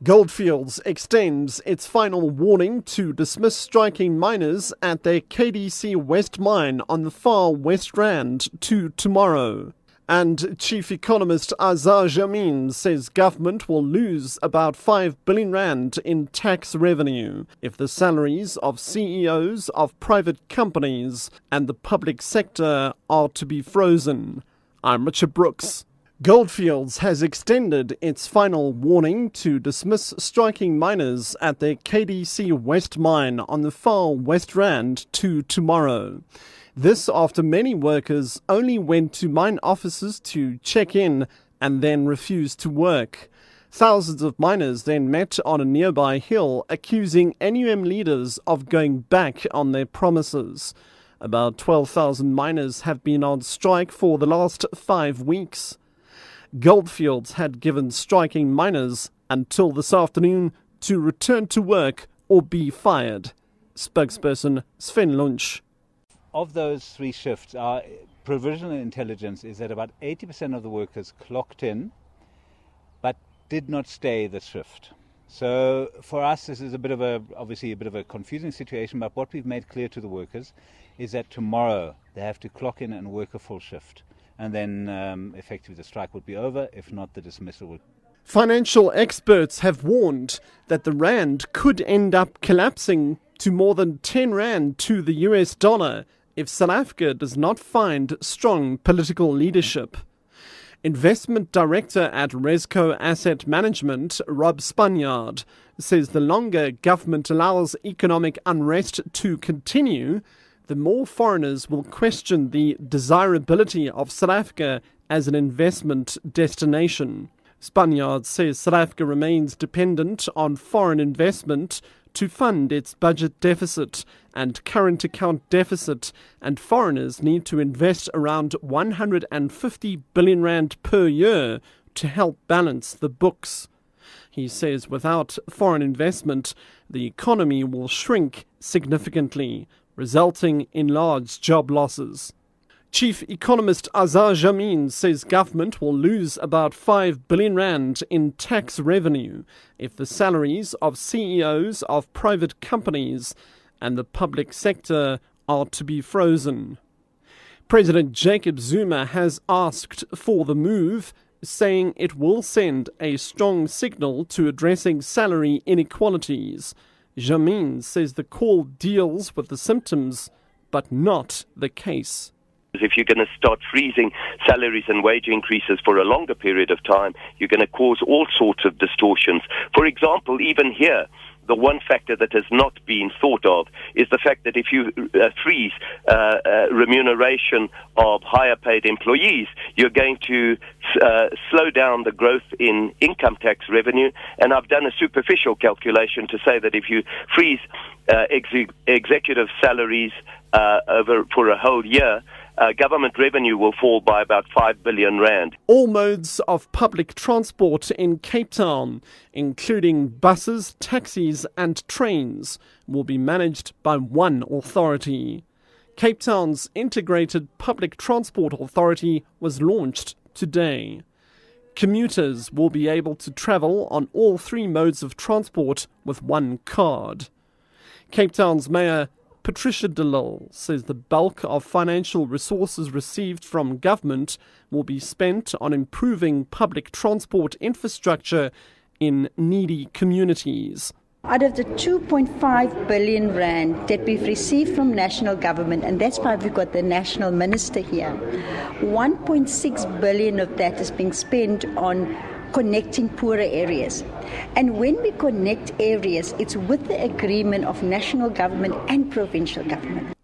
Goldfields extends its final warning to dismiss striking miners at their KDC West mine on the far West Rand to tomorrow. And Chief Economist Azar Jamin says government will lose about 5 billion rand in tax revenue if the salaries of CEOs of private companies and the public sector are to be frozen. I'm Richard Brooks. Goldfields has extended its final warning to dismiss striking miners at their KDC West mine on the far West Rand to tomorrow. This after many workers only went to mine offices to check in and then refused to work. Thousands of miners then met on a nearby hill, accusing NUM leaders of going back on their promises. About 12,000 miners have been on strike for the last 5 weeks. Goldfields had given striking miners until this afternoon to return to work or be fired. Spokesperson Sven Lunch. Of those 3 shifts, our provisional intelligence is that about 80% of the workers clocked in but did not stay the shift. So for us, this is obviously a bit of a confusing situation, but what we've made clear to the workers is that tomorrow they have to clock in and work a full shift. And then effectively the strike would be over. If not, the dismissal would. Financial experts have warned that the rand could end up collapsing to more than 10 rand to the US dollar if South Africa does not find strong political leadership. Investment Director at Resco Asset Management, Rob Spaniard, says the longer government allows economic unrest to continue, the more foreigners will question the desirability of South Africa as an investment destination. Spaniard says South Africa remains dependent on foreign investment to fund its budget deficit and current account deficit, and foreigners need to invest around 150 billion rand per year to help balance the books. He says without foreign investment, the economy will shrink significantly, resulting in large job losses. Chief Economist Azar Jamin says government will lose about 5 billion rand in tax revenue if the salaries of CEOs of private companies and the public sector are to be frozen. President Jacob Zuma has asked for the move, saying it will send a strong signal to addressing salary inequalities. Jamin says the call deals with the symptoms, but not the case. If you're going to start freezing salaries and wage increases for a longer period of time, you're going to cause all sorts of distortions. For example, even here, the one factor that has not been thought of is the fact that if you freeze remuneration of higher paid employees, you're going to slow down the growth in income tax revenue. And I've done a superficial calculation to say that if you freeze executive salaries for a whole year, government revenue will fall by about 5 billion rand. All modes of public transport in Cape Town, including buses, taxis and trains, will be managed by one authority. Cape Town's Integrated Public Transport Authority was launched today. Commuters will be able to travel on all 3 modes of transport with one card. Cape Town's Mayor Patricia de Lille says the bulk of financial resources received from government will be spent on improving public transport infrastructure in needy communities. Out of the 2.5 billion rand that we've received from national government, and that's why we've got the national minister here, 1.6 billion of that is being spent on connecting poorer areas. And when we connect areas, it's with the agreement of national government and provincial government.